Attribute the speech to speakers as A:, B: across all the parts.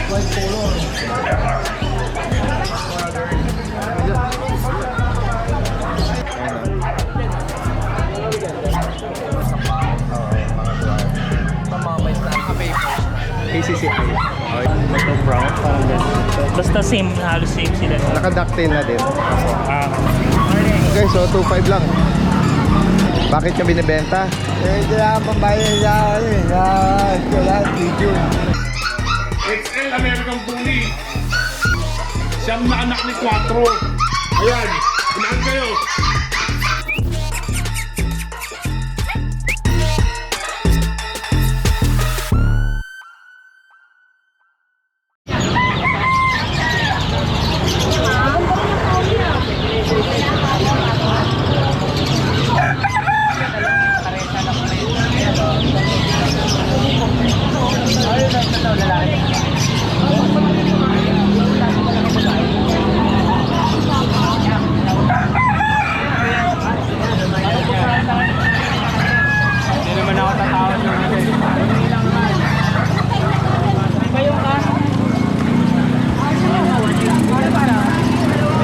A: White polo.
B: PCCI. Okay.
C: Ito brown, parang ganito. Basta same, halos same sila.
B: Naka-ducktail na din.
C: Ah,
B: Okay, so 2.5 lang. Bakit niya binibenta?
A: Eh, kailangan pambayad sa akin. Kailangan video.
D: XL American Bully. Siyam na anak ni Quattro. Ayan, unahan kayo.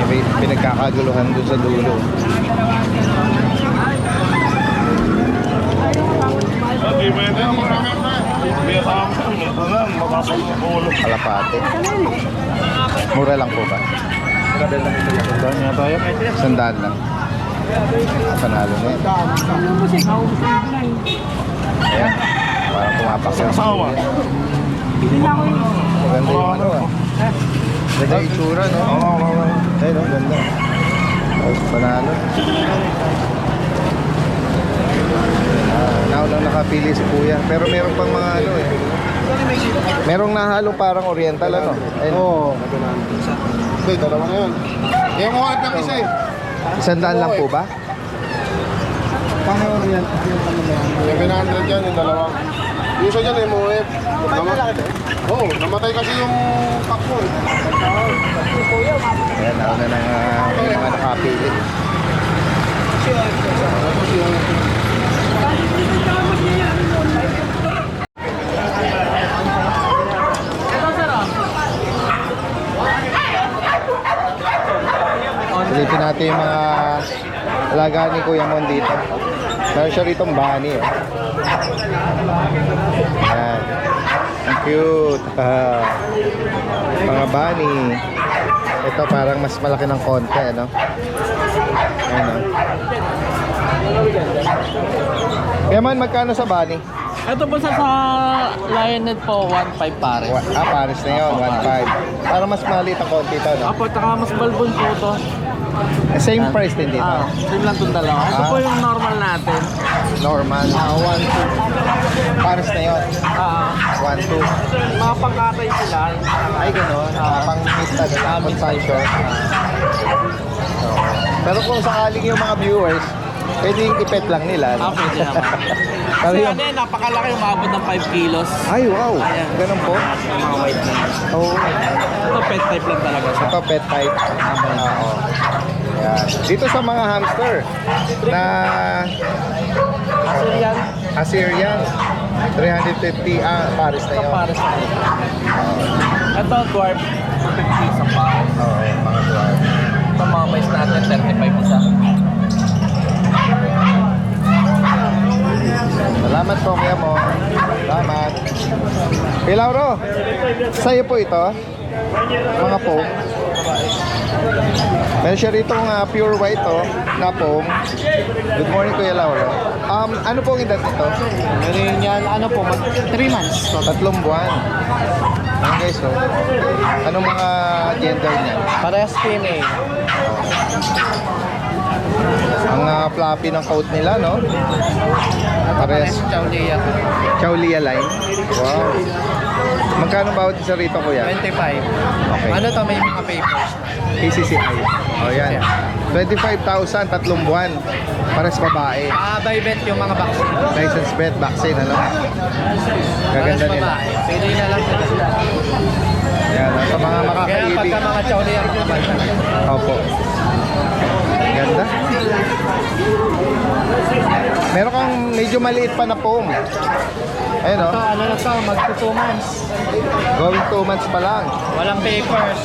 B: May pinagkakaguluhan doon sa dulo.
D: Hindi pwede ang marami pa. May mapasok ng ulo.
B: Kalapate. Mura lang po ba?
C: saan nga tayo?
B: Sandaan lang. Panalo na yun. Ayan. Parang pumapakit.
D: Asawa.
B: Maganda yung ano ah. Ganda yung itsura, no? Ayun, no? Ganda. Ay, panalo. Naunang nakapili si Kuya. Pero meron pang mga ano eh. Merong nahalong parang oriental, ano? Ayun.
A: Oo. Hindi, dalawa na yun.
D: Yung muhat ng isa eh.
B: Sandaan lang po ba?
A: Paano rin yan?
D: Yung 900 yan, yung dalawa. Yung isa dyan eh, muhat. Oo, namatay kasi yung pakmo eh.
B: Ayan, nauna ng yung mga nakapili. Silipin natin yung mga alagaan ni Kuya Mon dito. Meron siya rito bunny eh. Ayan. Ang cute. Mga bunny. Ito parang mas malaki ng konti, ano? Ayan o. Kaya man, magkano sa bunny?
C: Ito po sa Lionhead po, 1.5 pare.
B: Pares na yun, 1.5. Parang mas maliit ang konti ito, no?
C: Apo, tsaka mas balbon po ito.
B: Same price din dito.
C: Same lang itong dalawa. Ito po yung normal natin.
B: Normal. 1.2. Pares na yun. 1.2.
C: Mga pangkatay sila.
B: Ay, gano'n. Pang-meet na gano'n. Consumption. Pero kung sakaling yung mga viewers, pwedeng ipet lang nila. No?
C: Pwede naman.
B: Pero
C: Kasi
B: yung...
C: ano yan, napakalaki, umabot ng 5 kilos.
B: Ay, wow.
C: Ayan.
B: Ganun po.
C: Yung mga white na.
B: Oo.
C: Ito pet type lang talaga siya.
B: Ito, pet type. Oo. Yan. Dito sa mga hamster na
C: Assyrian.
B: Assyrian, 350. Pares na yun.
C: Pares na. Ito, dwarf. 250 sa pares.
B: Oo, mga dwarf.
C: Ito, mga mais natin, 35 isa.
B: Salamat po, Kuya Mo. Salamat. Pilauro, sa'yo po ito? Mga foam. Meron siya rito pure white na foam. Good morning, Kuya Lauro. Ano po ang edad nito?
C: Meron yan, ano po, 3 months.
B: 3 buwan. Ayan guys, anong mga gender niya?
C: Parehas female.
B: Ang floppy ng coat nila, no? Parehas
C: Chaulia.
B: Chaulia line. Wow. Magkano bawat isa rito, Kuya?
C: 25.
B: Okay.
C: Ano to, may mga papers.
B: PCCI. O yan. 25,000, 3 buwan. Pares babae.
C: By bet yung mga vaccine.
B: License bet, vaccine, ano? Gaganda nila.
C: Pili na lang sila.
B: Yan, sa mga
C: Kaya
B: makakaibig.
C: pagka mga Chaulia, mga bata.
B: Opo. Ganda. Meron kang medyo maliit pa na foam. Ayun
C: Ito,
B: o.
C: ano na to, magto 2 months.
B: Going 2 months pa lang.
C: Walang papers.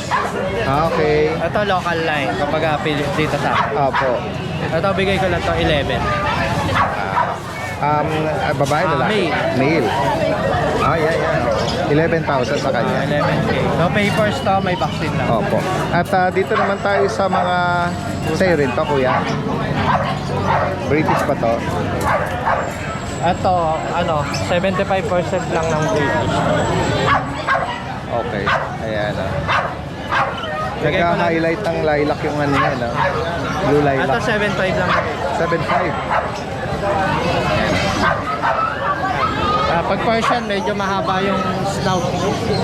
B: Okay.
C: Ito, local line. Kapag dito sa akin.
B: Opo.
C: Ito, bigay ko lang to 11.
B: Babae, lalaki? Male. Yeah. 11,000 sa kanya.
C: 11K. So, papers to, may vaccine lang.
B: Opo. At dito naman tayo sa mga sa'yo rin to, kuya. British pa to.
C: Ito, ano, 75% lang ng British.
B: Okay. Ayan.
C: Bigay ko lang.
B: Nagka-highlight ng lilac yung ano yan. Blue
C: Ito,
B: lilac.
C: 7.5 lang.
B: 7.5.
C: Pag Persian, medyo mahaba yung snout.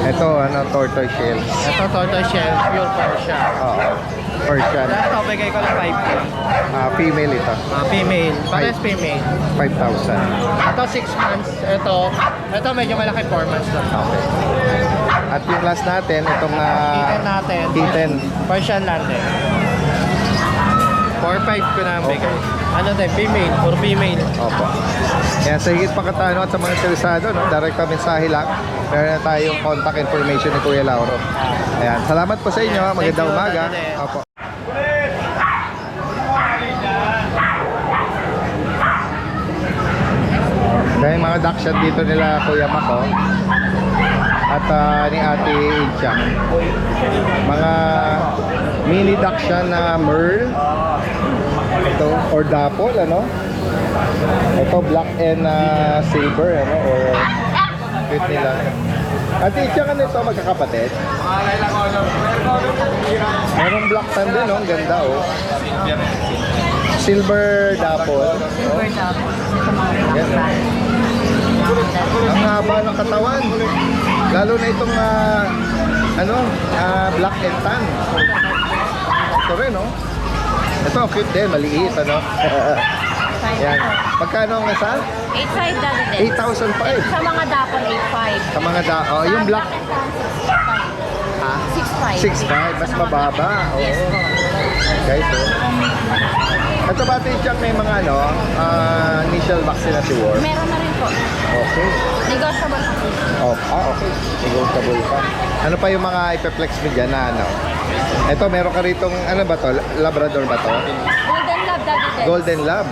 B: Ito, tortoise shell.
C: Ito, tortoise shell, pure Persian.
B: Oo. Persian.
C: Ito, bigay ko lang 5K.
B: Female ito.
C: Female, pares female.
B: 5,000.
C: Ito, 6 months. Ito medyo malaki, 4 months lang.
B: Okay. At yung last natin, itong
C: Kitten natin.
B: kitten.
C: Persian lang din. 4-5 ko na ang bigay. Ano din, female, or female.
B: Opo. Kaya sa higit pa katano at sa mga interesado, direct mensahe lang. Meron na tayong contact information ni Kuya Lauro. Ayan. Salamat po sa inyo. Magandang
C: you,
B: umaga.
C: Daddy.
B: Opo. Dahil mga Dachshund dito nila Kuya Mako at ni Ate Incha. Mga mini Dachshund na Merle. Ito, or Dapple, Ito, black and silver, or cute nila. Ate Incha, ano ito, magkakapatid? Merong black tan din, ang ganda, Silver Dapple.
E: Silver double.
B: Yan, Ang haba ng katawan. Lalo na itong black and tan. Ito rin, Ito, cute din, maliit, Yan. Magkano ang isa?
E: 8.5 dati din.
B: 8,005.
E: Sa mga dapon, 8.5.
B: Sa mga yung black,
E: and tan, 6.5.
B: 6,500. Mas mababa. Oo.
E: Yes po.
B: Guys, Ito ba ito yung may mga initial vaccination?
E: Meron na rin po.
B: Okay.
E: Negotiable pa po.
B: Okay. Negotiable pa. Ano pa yung mga ipeplex mo dyan na Ito, meron ka ritong, ano ba to? Labrador ba to?
E: Golden Lab dati din.
B: Golden Lab.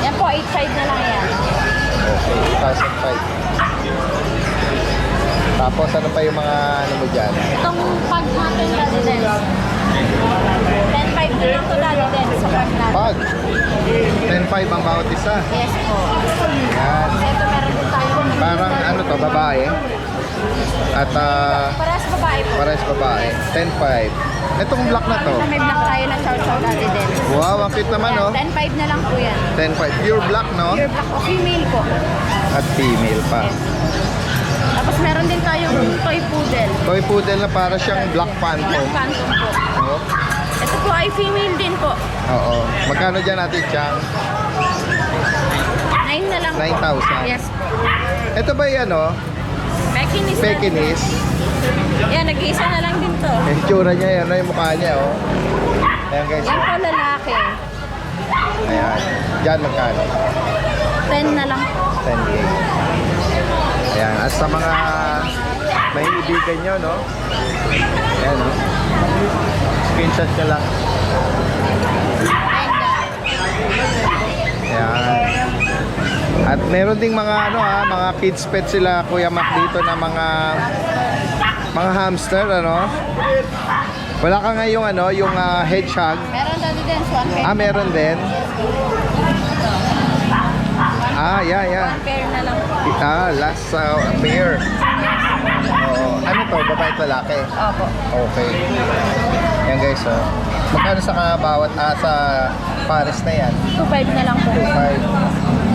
E: Yan po, 8.5 na lang yan.
B: Okay, 1,005. Tapos ano pa yung mga ano mo dyan?
E: Itong pag natin dati din. 10.5 na lang to dati din sa pag natin.
B: Pag. 10,500 ang bawat isa.
E: Yes po.
B: Yan.
E: Ito meron din tayo.
B: Parang ano to, babae. At
E: Parehas babae po.
B: pares babae. 10,500. Itong black na to.
E: May black tayo na chow-chow dati din.
B: Wow, ang cute naman,
E: 10.5 na lang po yan.
B: 10,500. Pure black, no?
E: Pure black o female po.
B: At female pa.
E: Tapos meron din tayong toy poodle.
B: Toy poodle na para siyang black phantom.
E: Black phantom po.
B: Oh.
E: Ito po ay female din po.
B: Oo. Magkano dyan natin, Chang?
E: 9 na lang po.
B: 9,000.
E: Yes po.
B: Ito ba yung
E: Pekinese.
B: Pekinese?
E: Yan, nag-iisa na lang din to.
B: Yung tsura niya, yan, yung mukha niya, Ayan, guys.
E: Yan po lalaki.
B: Ayan. Diyan, magkano?
E: 10 na lang po.
B: 10K. Ayan. At sa mga may ibigan nyo, Ayan, screenshot nyo lang. Ayan. At meron ding mga mga kids pet sila Kuya Mac dito na mga hamster, Wala ka nga yung yung hedgehog.
E: Meron dati din, swan pair.
B: Meron din. Yeah.
E: 1 pair na lang po.
B: Last pair. Ano to? Babae at lalaki?
E: Opo.
B: Okay. Yan guys, magkano sa bawat sa pares na yan?
E: 2.5 na lang po.
B: 2.5.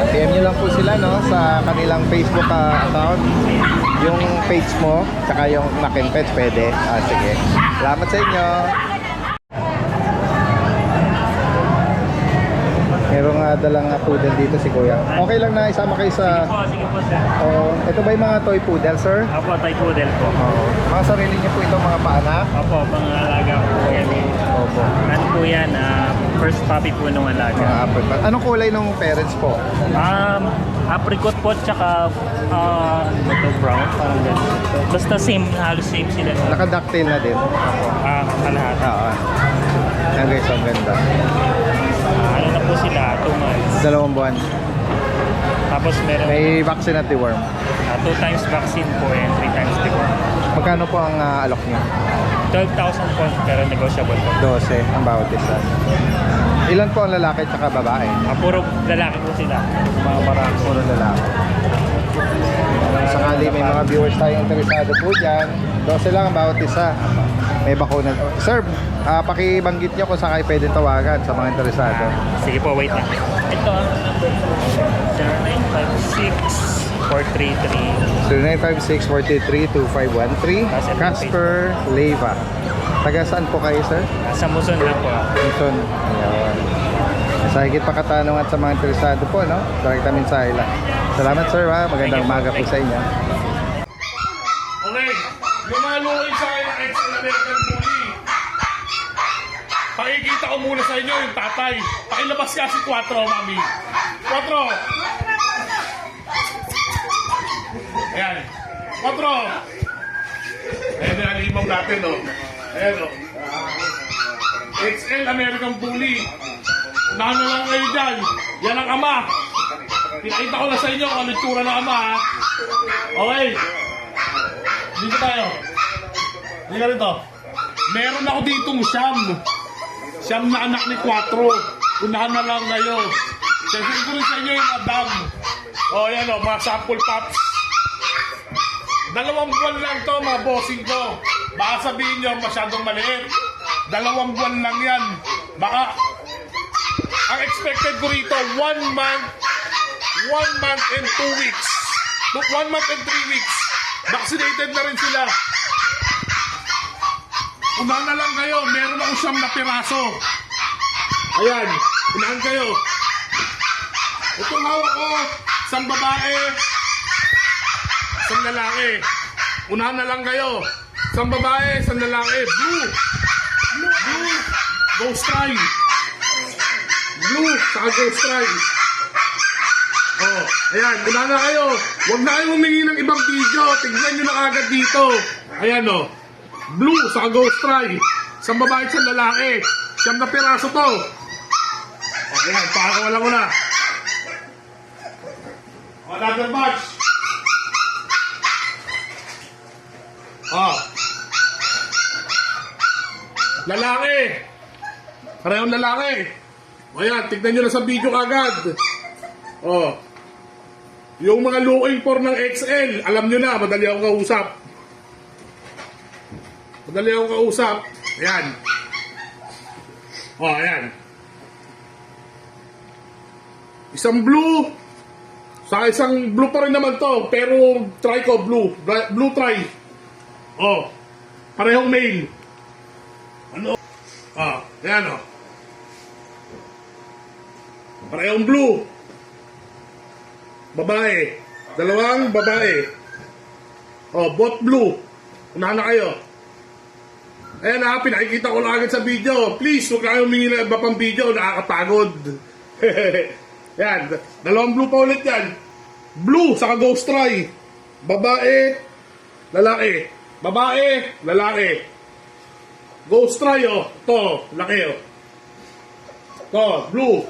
B: PM nyo lang po sila sa kanilang Facebook account. Yung page mo, tsaka yung Mac and Pets, pwede. Sige. Salamat sa inyo. Merong dalang poodle dito si Kuya. Okay lang na isama kayo sa...
F: Sige po, sir.
B: ito ba yung mga toy poodle, sir?
F: Opo, Thai poodle po.
B: Mga sarili niyo po itong mga paanak?
F: Opo, pangalaga po yan.
B: Opo.
F: Ano po yan?
C: First puppy po nung
B: Mga
C: alaga.
B: apricot. Anong kulay ng parents po?
C: Apricot po, tsaka brown, parang ganun. Basta same, halos same sila.
B: Naka-ducktail na din.
C: Kalahat.
B: Oo. Yan guys, ang ganda.
C: Ano na po sila, 2 months.
B: 2 buwan.
C: Tapos meron
B: May vaccine at deworm.
C: 2 times vaccine po and 3 times deworm.
B: Magkano po ang alok niyo?
C: 12,000 po, pero negotiable po.
B: 12 ang bawat isa. Ilan po ang lalaki at saka babae?
C: Puro lalaki po sila. Mga marami.
B: Puro lalaki. Sakali may mga viewers tayong interesado po dyan, 12 lang ang bawat isa. May bakuna. Sir, pakibanggit nyo kung saan kayo pwede tawagan sa mga interesado.
C: Sige po, wait na. Ito ang number ko. 0956-433.
B: 0956-433-2513 Casper Leyva. Taga saan po kayo, sir?
C: Sa Muson lang po.
B: Luzon. Ayun. Sa higit pa katanungan sa mga interesado po, no? Direkta mensahe lang. Salamat, sir, ha? Magandang umaga po sa inyo.
F: Okay, lumaluin sa akin ang ex-American Bully. Pakikita ko muna sa inyo yung tatay. Pakilabas kasi 4, mami. 4. Ayan. 4. Ayan na, limaw natin, oh. Ayan, oh. XL American Bully. Unahan na lang kayo dyan. Yan ang ama. Pinakita ko na sa inyo kung ano yung tura ng ama, ha. Okay. Dito tayo. Dito rito. Meron ako ditong Siyam na anak ni 4. Unahan na lang kayo. Sasabihin ko rin sa inyo yung Adam. O, yan o, mga sample pops. 2 buwan lang to, mga bossing ko. Baka sabihin nyo, masyadong maliit. 2 buwan lang yan. Baka, ang expected ko rito, 1 month and 2 weeks. 1 month and 3 weeks. Vaccinated na rin sila. Unahan na lang kayo. Meron ako 9 na piraso. Ayan. Unahan kayo. Itong hawak ko. 1 babae. 1 lalaki. Unahan na lang kayo. 1 babae. 1 lalaki. Blue. Ghost try. Blue. Saka ghost try. Oh, ayan, unahan na kayo. Huwag na kayong humingi ng ibang video. Tignan nyo na agad dito. Ayan, oh. Blue, saka ghost try. 1 babae at 1 lalaki. 9 na piraso to. Oh, ayan, pakakawalan ko na. Oh, another batch. Oh. Lalaki. Parehong lalaki. O ayan, tignan nyo na sa video agad. Oh. Yung mga looking for ng XL, alam nyo na, madali akong kausap. Ayan. Oh, ayan. Isang blue. Sa isang blue pa rin naman to, pero try ko blue. Blue try. Oh. Parehong male. Ano? Oh, ayan oh. Parehong blue. Babae. 2 babae. Oh, both blue. Unahan na kayo. Ayan ha, pinakikita ko lang agad sa video. Please, huwag na kayo humingi na iba pang video. Nakakapagod. Yan. 2 blue pa ulit yan. Blue, saka ghost try. Babae, lalaki. Babae, lalaki. Ghost try oh. Ito, laki oh. Ito, blue.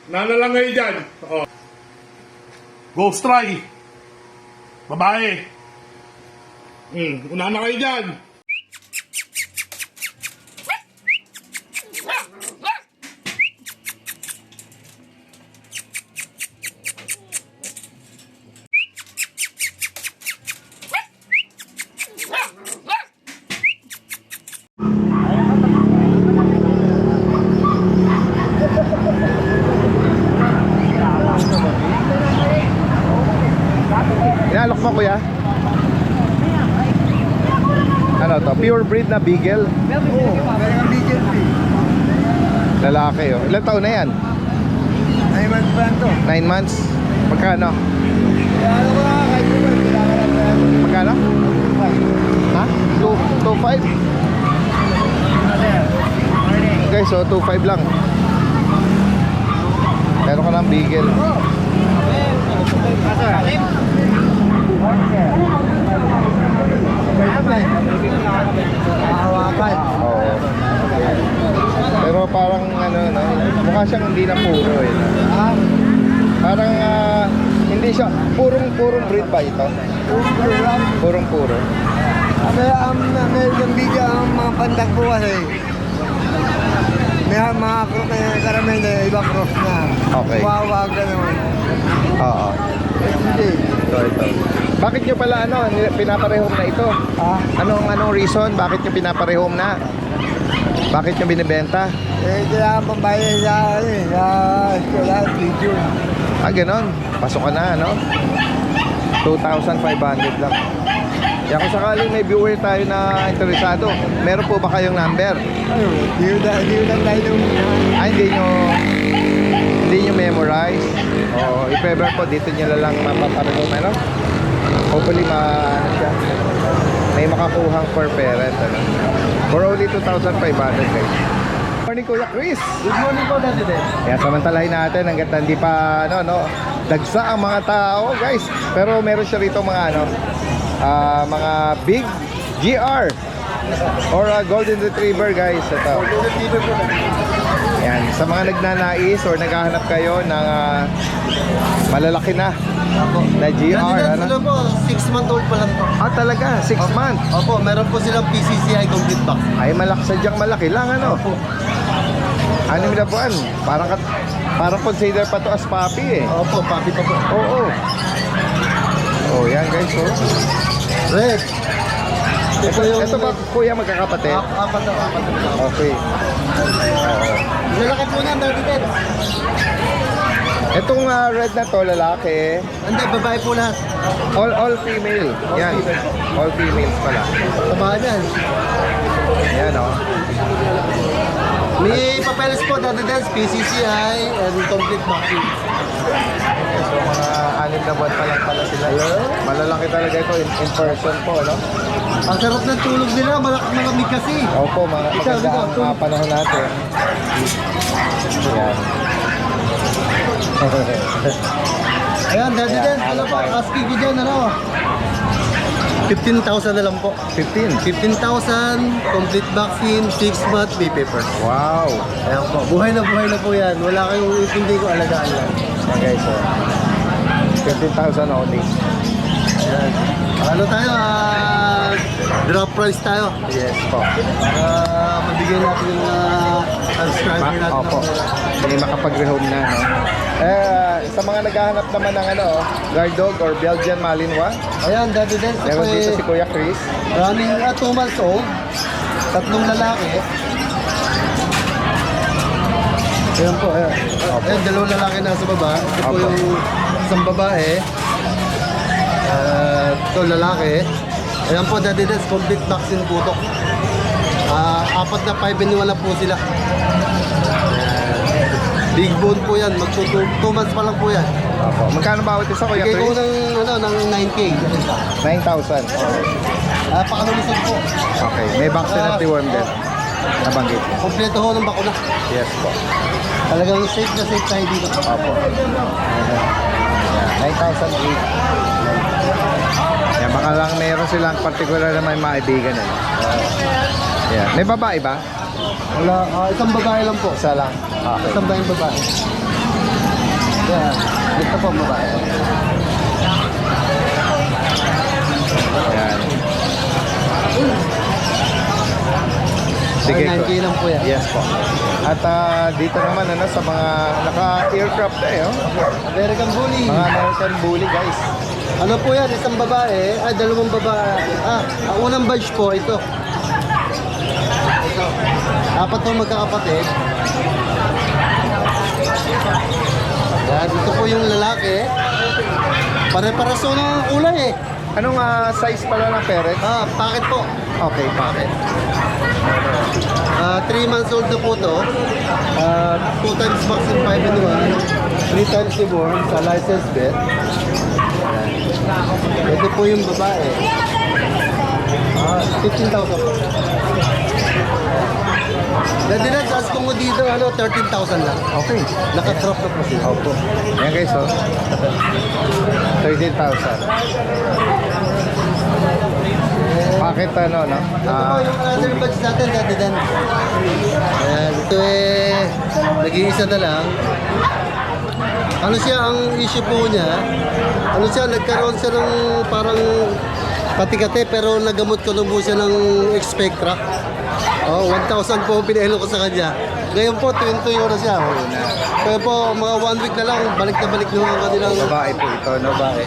F: Unahan na lang kayo dyan. Oh. Ghost try. Babae. Unahan na kayo dyan.
B: Inalok mo, kuya? Ano to? Pure breed na beagle?
A: Oo, galing ang BJP.
B: Lalaki oh. Ilan taon na yan?
A: 9 months pa lang to.
B: 9 months? Magkano?
A: Kaya ano ko nga, kahit ko ba, kailangan lang na
B: Magkano? Ha? 2.5? guys, so 2.5 lang. Meron ka ng beagle.
A: Hawakan.
B: Oo. Pero parang ano, no? Mukha siyang hindi na puro eh. Parang hindi siya purong breed ba ito? Purong puro.
A: American Bigya ang mga pandak buwas eh. May mga cross na karamihan na iba cross na.
B: Okay.
A: Wawag ka naman.
B: Oo.
A: Hindi.
B: Ito. Bakit nyo pala pinaparehom na ito? Anong reason? Bakit nyo pinaparehom na? Bakit nyo binibenta?
A: Kailangan pambayad sa eskwela, video.
B: Ganon. Pasok ka na, no? 2,500 lang. Kaya kung sakaling may viewer tayo na interesado, meron po ba kayong number?
A: Hindi lang tayo nung...
B: Hindi nyo memorize? O if ever po, dito nyo lang mapaparehom, ano? Hopefully, may makakuhang per parent, ano? For only 2,500 guys. Morning, Kuya Chris.
A: Good morning po, Daddy Den.
B: Kaya samantalahin natin hanggat hindi pa dagsa ang mga tao, guys. Pero meron siya rito mga mga big GR or golden retriever, guys. Ito. Yan, sa mga nagnanais or naghahanap kayo ng malalaki na GR,
A: Ano po, 6-month-old pa lang po.
B: talaga, 6 months.
A: Opo, meron po silang PCCI complete box.
B: Ay, sadyang malaki lang, ano? 6 na buwan. Parang consider pa to as puppy eh.
A: Opo, papi pa po.
B: Oo. Oh, yan guys, oh.
A: Red.
B: Ito ba, kuya, magkakapatid?
A: Apat na.
B: Okay.
A: Lalaki po niyan, Daddy Den.
B: Itong red na to, lalaki.
A: Hindi, babae po lahat.
B: All female. Yan. All females pala.
A: Tabahan yan.
B: Yan, oh.
A: May papeles po, Daddy Den, PCCI and complete vaccine.
B: So, mga 6 na buwan pa lang pala sila. Malalaki talaga ito in person po, no?
A: Ang sarap ng tulog nila, malamig kasi.
B: Opo, maganda ang mga panahon natin. Yan.
A: Ayan, Daddy Den, ano po, asking ko dyan, 15,000 na lang po.
B: 15.
A: 15,000, complete vaccine, 6 month, may papers.
B: Wow.
A: Ayan po, buhay na po yan. Wala kayong hindi ko alagaan lang.
B: Yan guys, so 15,000 only.
A: Ayan. Ano tayo, drop price tayo.
B: Yes po.
A: Mabigyan natin yung subscriber natin.
B: Opo. Hindi makapag-rehome na, no? Sa mga naghahanap naman ng guard dog or Belgian Malinois,
A: Ayan, Daddy Den,
B: meron dito si Kuya Chris.
A: running 2 months old, 3 lalaki. Ayan po, ayan. Ayan, 2 lalaki na sa baba. Ito po
B: Opo.
A: yung isang babae. Ito lalaki. Ayan po, Daddy Den, complete vaccine po ito. 4 na 5 na po sila. Big bone po yan, 2 months pa lang po yan.
B: Opo. Magkano bawat isa, Kuya
A: Bigay ko
B: Chris?
A: ng 9K.
B: 9,000.
A: Pakalulusog po.
B: Okay. May vaccine at deworm din. Nabanggit.
A: Kompleto ho ng bakuna.
B: Yes po.
A: Talagang safe na safe tayo dito.
B: Opo. 9,008. Yan, baka lang meron silang particular na may maibigan. Yeah. May babae ba?
A: Wala, isang babae lang po.
B: Isa lang. Okay.
A: Isang babae. Yeah, ito po babae.
B: Yan. Sige po.
A: 9K lang po yan.
B: Yes po. At dito naman sa mga naka-aircraft na
A: American Bully.
B: mga American Bully guys.
A: Ano po yan, isang babae, 2 babae. Ang unang batch po, ito. Ito. 4 po magkakapatid. Yan, ito po yung lalaki. Pare-paraso ng kulay eh.
B: Anong size pala ng parent?
A: Packet po.
B: Okay, packet.
A: 3 months old na po to. 2 times vaccine 5 in 1. 3 times newborn sa licensed vet. Ayan. Ito po yung babae. 15,000 po. Daddy Dance, ask ko mo dito, 13,000 lang.
B: Okay.
A: Naka-crop na po siya.
B: Opo. Ayan guys, oh. 13,000. Bakit ano, no?
A: Ito po yung other batch natin, Daddy Dan. Ayan, ito nag-iisa na lang. Ano siya, ang issue po niya, ano siya, nagkaroon siya ng parang kati-kati pero nagamot ko lang po siya ng Expectra. Oh, 1,000 po pinahilo ko sa kanya. Ngayon po, 20 euro siya. Kaya po, mga 1 week na lang, balik na ang kanilang...
B: Babae po ito, no? Babae.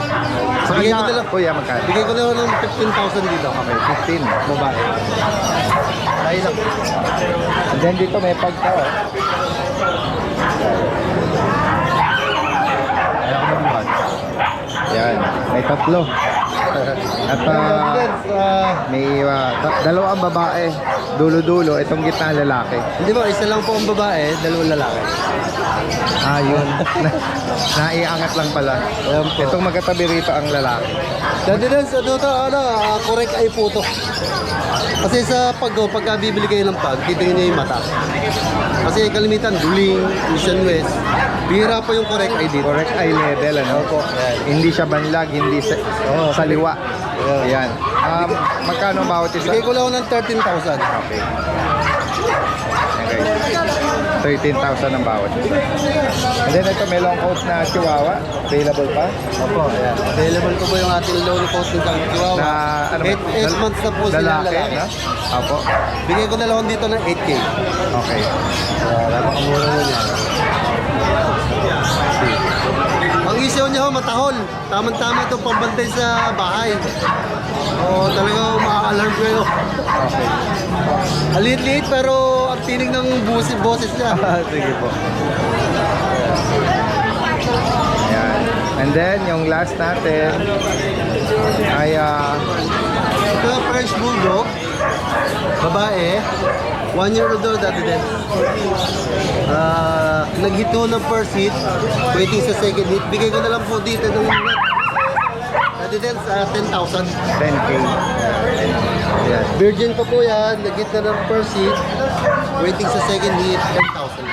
A: Bigay ko na lang.
B: Kuya, magkano?
A: Bigay ko na lang ng 15,000 dito.
B: Okay, 15.
A: Babae. Ay lang.
B: And then dito may pagka, oh. Yan, may tatlo. At may dalawang babae, dulo-dulo, itong gitna lalaki.
A: Hindi ba, isa lang po ang babae, dalawang lalaki.
B: Ah, yun. Naiangat lang pala.
A: Ayan po.
B: Itong magkatabi rito ang lalaki.
A: Daddy Dance, correct eye po to. Kasi sa pagka bibili kayo ng pag, titingin niyo yung mata. Kasi kalimitan, duling, Mission West, bihira po yung correct eye dito.
B: Correct eye level, ano?
A: Opo.
B: Hindi siya banlag, hindi saliwa. Ayan. Magkano bawat isa?
A: Bigay ko lang ng 13,000.
B: Okay. Okay. 13,000 ang bawat isa. And then ito may long coat na chihuahua. Available pa?
A: Opo, ayan. Available po ba yung ating low cost ng Chihuahua?
B: Na, ano ba?
A: 8 months na po sila lalaki.
B: no? Opo.
A: Bigay ko na lang dito ng 8K.
B: Okay.
A: Napakamura na niya. Ang issue niya ho, matahol. Tama-tama itong pambantay sa bahay. O talaga ma-alarm kayo.
B: Okay.
A: Alit-liit pero ang tinig ng boses niya.
B: Sige po. Ayan. And then, yung last natin ay
E: Ah.
A: Ito yung French Bulldog. Babae. 1 year old daw dati din. Nag-hit ko ng first hit. Waiting sa second hit. Bigay ko na lang po dito ng dati din sa 10,000.
B: 10K. Ayan.
A: Virgin pa po yan. Nag-hit na ng first hit. Waiting sa second hit. 10,000.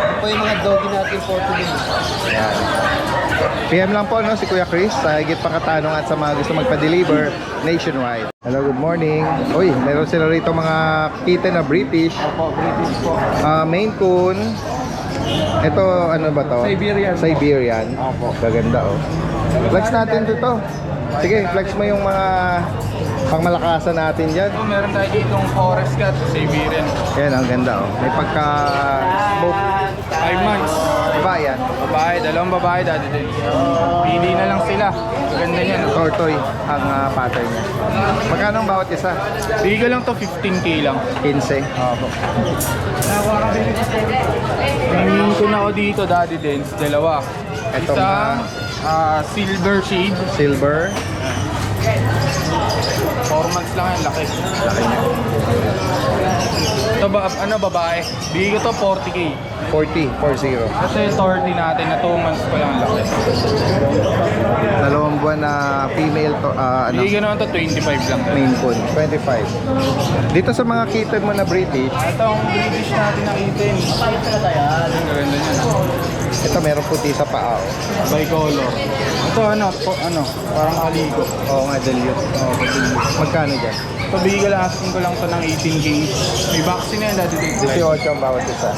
A: Ito po yung mga doggy natin for today.
B: Ayan. PM lang po, no, si Kuya Chris sa higit pa katanungan at sa mga gusto magpa-deliver nationwide. Hello, good morning. Uy, meron sila rito mga kitten na British.
C: Opo, British po.
B: Maine Coon. Ito, ano ba to?
C: Siberian.
B: Siberian.
C: Opo.
B: Gaganda, oh. Flex natin dito. Sige, flex mo yung mga pangmalakasan natin dyan.
C: So, meron tayo ditong Forest Cat, Siberian.
B: Yan, ang ganda, oh. May pagka smoke.
C: 5 months.
B: Diba yan?
C: Babae, dalawang babae dati din. Pili na lang sila. Ganda niya, no?
B: Tortoy ang pattern niya. Magkano ang bawat isa?
C: Bigay lang to 15K lang.
B: 15.
C: Opo. Tingin ko na ako dito, Daddy Dance, dalawa.
B: Itong,
C: Isang silver shade.
B: Silver.
C: 4 months lang yan, laki. Ito ba, babae? Bigay ko to 40K.
B: 40.
C: Ito yung torty natin na 2 months pa lang laki.
B: Dalawang buwan na female to,
C: Bigay ko naman to 25 lang.
B: Maine Coon. 25. Dito sa mga kitten mo na British,
C: Ito ang British natin nakitin. Ganda niya.
B: ito meron puti sa paa. Oh.
C: Bicolor. Ito parang aligo.
B: Oo nga, dilute. Magkano dyan?
C: Ito bigay asking ko lang to ng 18K. May vaccine na yan dati dito.
B: 18 ang bawat isa.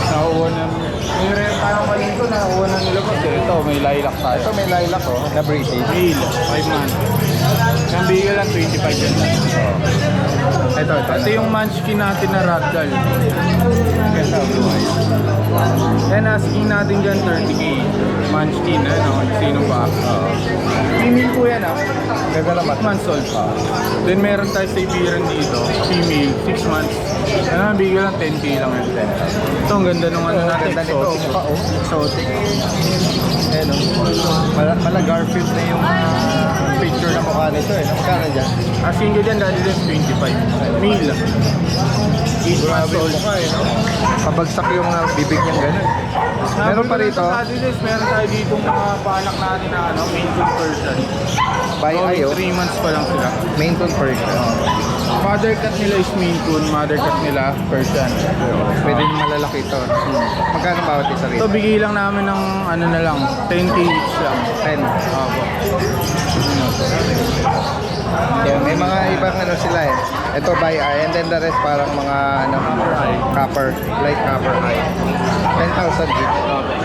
C: Nakuha na. May rare tayong maligo na nakuha na nila kasi ito may lilac tayo.
B: Ito may lilac, oh, na British.
C: Male, 5 months. Yung bigay lang 25 yan.
B: Ito.
C: Ito yung munchkin natin na ragdoll.
B: Ganda, blue eyes.
C: Yan asking natin dyan 30K. Munchkin, sino ba? Female po yan
B: Ganda naman.
C: 6 months old pa. Then meron tayo Siberian dito, female, 6 months. Bigay lang 10K lang yan. Ito ang ganda nung natin.
B: Ganda nito, oh, mukha, oh. Exotic. Ayan, oh. Mala Garfield na yung picture na mukha nito, eh. Magkano dyan?
C: Asking ko dyan, dati din 25. Male. 8 months
B: Grabe yung
C: old.
B: mukha, eh, no? Pabagsak yung bibig niyang gano'n. Meron pa rito?
C: Sa Adidas, meron tayo dito mga paanak natin na Maine Coon Persian.
B: By Ayo,
C: 3 months pa lang sila.
B: Maine Coon Persian.
C: Father cat nila is Maine Coon, mother cat nila Persian.
B: Pwede yung malalaki ito. Magkano bawat isa
C: Ito,
B: rito?
C: bigay lang namin ng ano na lang, 10k each lang.
B: 10.
C: Opo.
B: Yan, may mga ibang ano sila eh. Ito by eye and then the rest parang mga ano, copper, light copper eye. 10,000 each.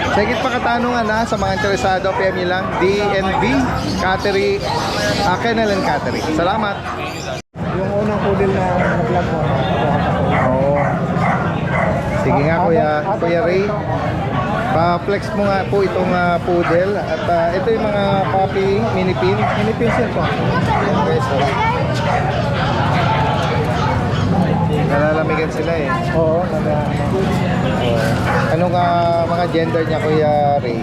B: Sa higit pa katanungan na sa mga interesado, PM nyo lang DNB Cattery, Kennel and Cattery. Salamat!
D: Yung unang poodle na vlog mo.
B: Oo. Sige nga Kuya Ray. Pa-flex mo nga po itong poodle at ito yung mga puppy mini pin. Mini pin siya po. Okay, so. Nalalamigan sila eh.
D: Oo,
B: Anong mga gender niya Kuya Ray?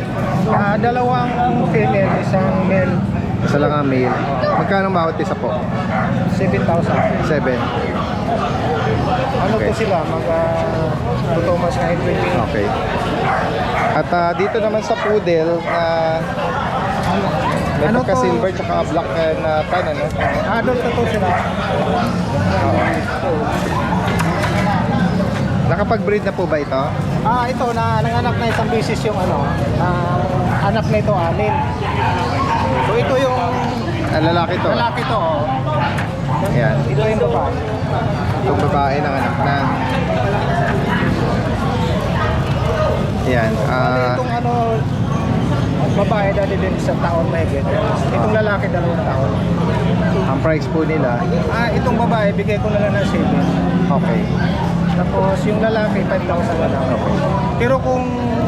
D: dalawang female, isang male,
B: Isa lang ang male. Magkano bawat isa po?
D: 7,000.
B: 7.
D: Ano
B: Okay.
D: po sila? Thomas na 20.
B: Okay. At dito naman sa poodle na may
D: Ano to?
B: pagka-silver tsaka black na tan, ano?
D: Adult na po sila.
B: Nakapag-breed na po ba ito?
D: Ito na nanganak na isang beses yung anak na ito, anin. So ito yung
B: Lalaki to.
D: lalaki to.
B: Ayan.
D: Ito yung babae.
B: Itong babae ng anak na. Ayan.
D: Itong babae dali din sa taon na higit. Itong lalaki 2 taon.
B: Ang price po nila.
D: Itong babae bigay ko na lang ng 7.
B: Okay.
D: Tapos yung lalaki 5,000 na lang. Pero kung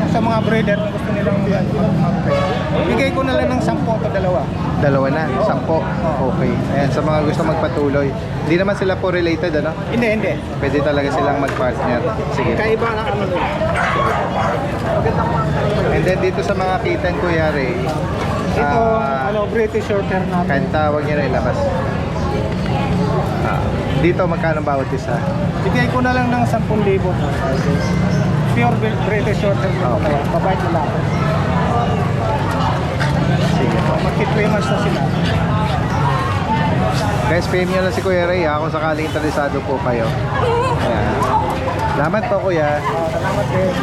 D: sa mga breeder kung gusto nilang bigay ko na lang ng 10 to 2.
B: Dalawa na. 10. Okay. Ayan. Sa mga gusto magpatuloy. Hindi naman sila po related, ano?
D: Hindi.
B: Pwede talaga silang mag-partner. Sige.
D: Kaiba na ano nila.
B: And then dito sa mga kitten, Kuya Ray.
D: Ito, British Shorthair natin.
B: Kahit tawag niya na ilabas. Dito magkano bawat isa?
D: Bigay ko na lang ng 10,000. Pure British Shorthair na
B: Okay.
D: babae lalaki.
B: Sige po.
D: Magki-3 months na sila.
B: Guys, PM nyo lang si Kuya Ray kung sakaling interesado po kayo. Ayan. Salamat po Kuya.
D: Salamat din.